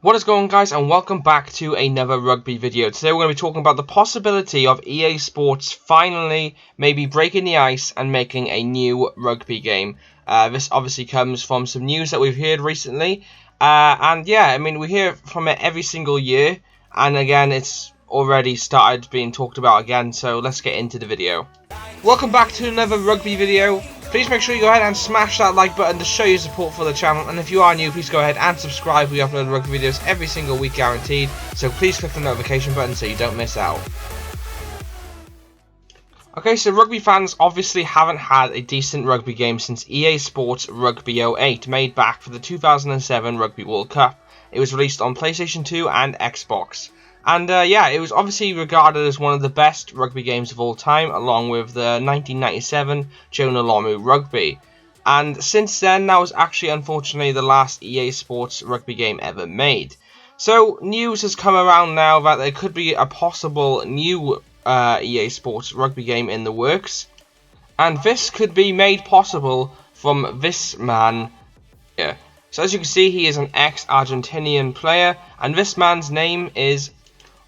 What is going on, guys, and welcome back to another rugby video. Today we're going to be talking about the possibility of EA Sports finally maybe breaking the ice and making a new rugby game. This obviously comes from some news that we've heard recently, and yeah, I mean, we hear from it every single year, and again, it's already started being talked about again, so let's get into the video. Welcome back to another rugby video. Please make sure you go ahead and smash that like button to show your support for the channel, and if you are new, please go ahead and subscribe. We upload rugby videos every single week guaranteed, so please click the notification button so you don't miss out. Okay, so rugby fans obviously haven't had a decent rugby game since EA Sports Rugby 08, made back for the 2007 Rugby World Cup. It was released on PlayStation 2 and Xbox. And yeah, it was obviously regarded as one of the best rugby games of all time, along with the 1997 Jonah Lomu Rugby. And since then, that was actually unfortunately the last EA Sports rugby game ever made. So news has come around now that there could be a possible new EA Sports rugby game in the works. And this could be made possible from this man here. So as you can see, he is an ex-Argentinian player, and this man's name is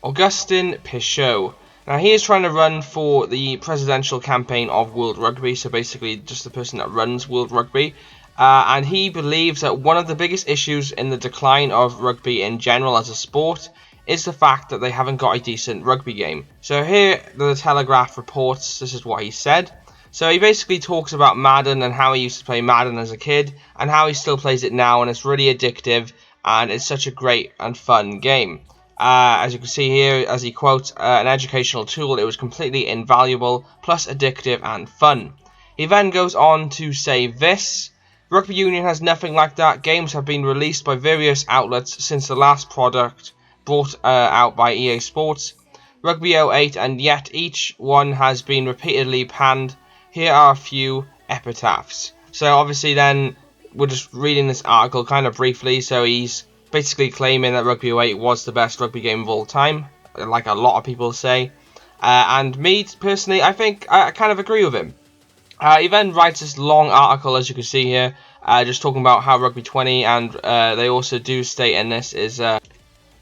Agustin Pichot. Now, he is trying to run for the presidential campaign of World Rugby, so basically just the person that runs World Rugby, and he believes that one of the biggest issues in the decline of rugby in general as a sport is the fact that they haven't got a decent rugby game. So here, the Telegraph reports, this is what he said. So he basically talks about Madden and how he used to play Madden as a kid, and how he still plays it now, and it's really addictive, and it's such a great and fun game. As you can see here, as he quotes, an educational tool, it was completely invaluable, plus addictive and fun. He then goes on to say this: Rugby Union has nothing like that. Games have been released by various outlets since the last product brought out by EA Sports, Rugby 08, and yet each one has been repeatedly panned. Here are a few epitaphs. So obviously then, we're just reading this article kind of briefly, so he's basically claiming that Rugby 08 was the best rugby game of all time, like a lot of people say. And me, personally, I think I kind of agree with him. He then writes this long article, as you can see here, just talking about how Rugby 20, and they also do state in this, is the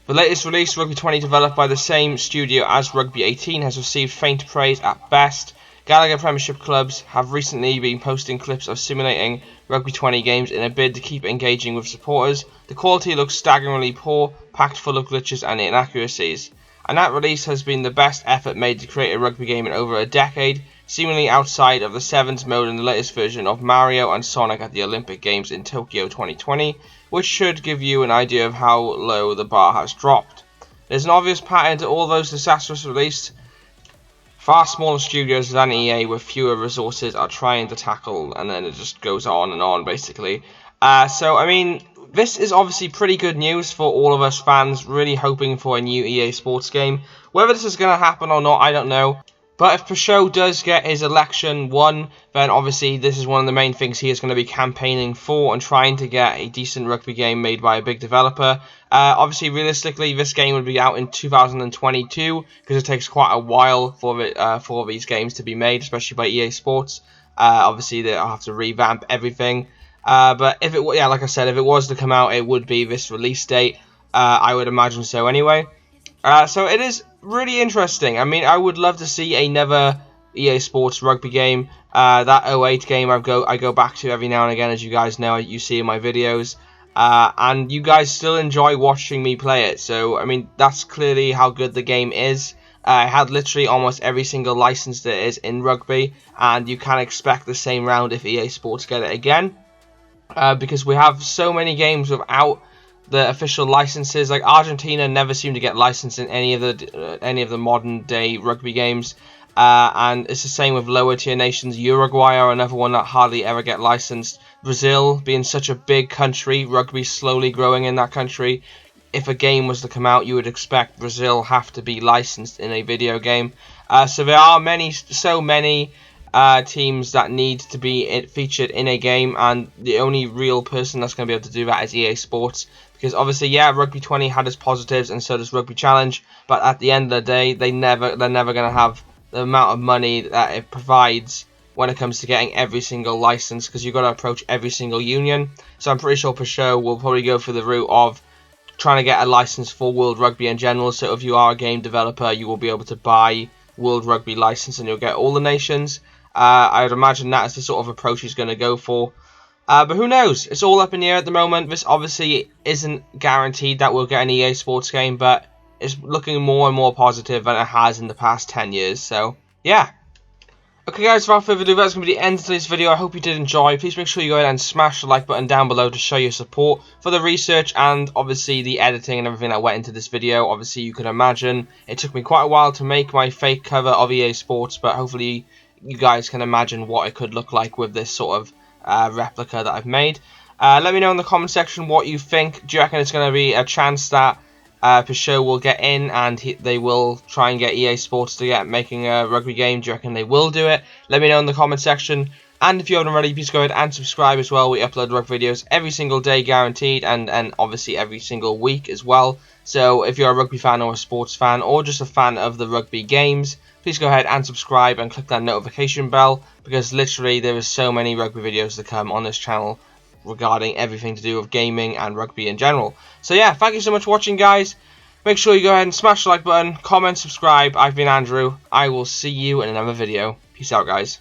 latest release, Rugby 20, developed by the same studio as Rugby 18, has received faint praise at best. Gallagher Premiership clubs have recently been posting clips of simulating Rugby 20 games in a bid to keep engaging with supporters. The quality looks staggeringly poor, packed full of glitches and inaccuracies. And that release has been the best effort made to create a rugby game in over a decade, seemingly outside of the Sevens mode in the latest version of Mario and Sonic at the Olympic Games in Tokyo 2020, which should give you an idea of how low the bar has dropped. There's an obvious pattern to all those disastrous releases. Far smaller studios than EA with fewer resources are trying to tackle, and then it just goes on basically. So I mean, this is obviously pretty good news for all of us fans, really hoping for a new EA Sports game. Whether this is going to happen or not, I don't know. But if Pichot does get his election won, then obviously this is one of the main things he is going to be campaigning for and trying to get a decent rugby game made by a big developer. Obviously, realistically, this game would be out in 2022 because it takes quite a while for these games to be made, especially by EA Sports. Obviously, they'll have to revamp everything. But if it, yeah, like I said, if it was to come out, it would be this release date. I would imagine so anyway. So it is really interesting. I mean, I would love to see another EA Sports rugby game. That 08 game I go back to every now and again, as you guys know, you see in my videos. And you guys still enjoy watching me play it. So, I mean, that's clearly how good the game is. It had literally almost every single license there is in rugby. And you can expect the same round if EA Sports get it again. Because we have so many games without the official licenses. Like Argentina never seem to get licensed in any of the modern day rugby games, and it's the same with lower tier nations. Uruguay are another one that hardly ever get licensed. Brazil, being such a big country, rugby slowly growing in that country. If a game was to come out, you would expect Brazil have to be licensed in a video game. So there are so many teams that need to be featured in a game, and the only real person that's going to be able to do that is EA Sports. Because obviously, yeah, Rugby 20 had its positives, and so does Rugby Challenge. But at the end of the day, they're never going to have the amount of money that it provides when it comes to getting every single license, because you've got to approach every single union. So I'm pretty sure Pichot will probably go for the route of trying to get a license for World Rugby in general. So if you are a game developer, you will be able to buy World Rugby license and you'll get all the nations. I would imagine that is the sort of approach he's going to go for. But who knows? It's all up in the air at the moment. This obviously isn't guaranteed that we'll get an EA Sports game, but it's looking more and more positive than it has in the past 10 years. So, yeah. Okay guys, without further ado, that's going to be the end of today's video. I hope you did enjoy. Please make sure you go ahead and smash the like button down below to show your support for the research and obviously the editing and everything that went into this video. Obviously you can imagine it took me quite a while to make my fake cover of EA Sports, but hopefully you guys can imagine what it could look like with this sort of replica that I've made. Let me know in the comment section what you think. Do you reckon it's going to be a chance that Peugeot will get in and they will try and get EA Sports to get making a rugby game? Do you reckon they will do it? Let me know in the comment section. And if you haven't already, please go ahead and subscribe as well. We upload rugby videos every single day, guaranteed, and obviously every single week as well. So if you're a rugby fan or a sports fan or just a fan of the rugby games, please go ahead and subscribe and click that notification bell, because literally there is so many rugby videos to come on this channel regarding everything to do with gaming and rugby in general. So yeah, thank you so much for watching, guys. Make sure you go ahead and smash the like button, comment, subscribe. I've been Andrew. I will see you in another video. Peace out, guys.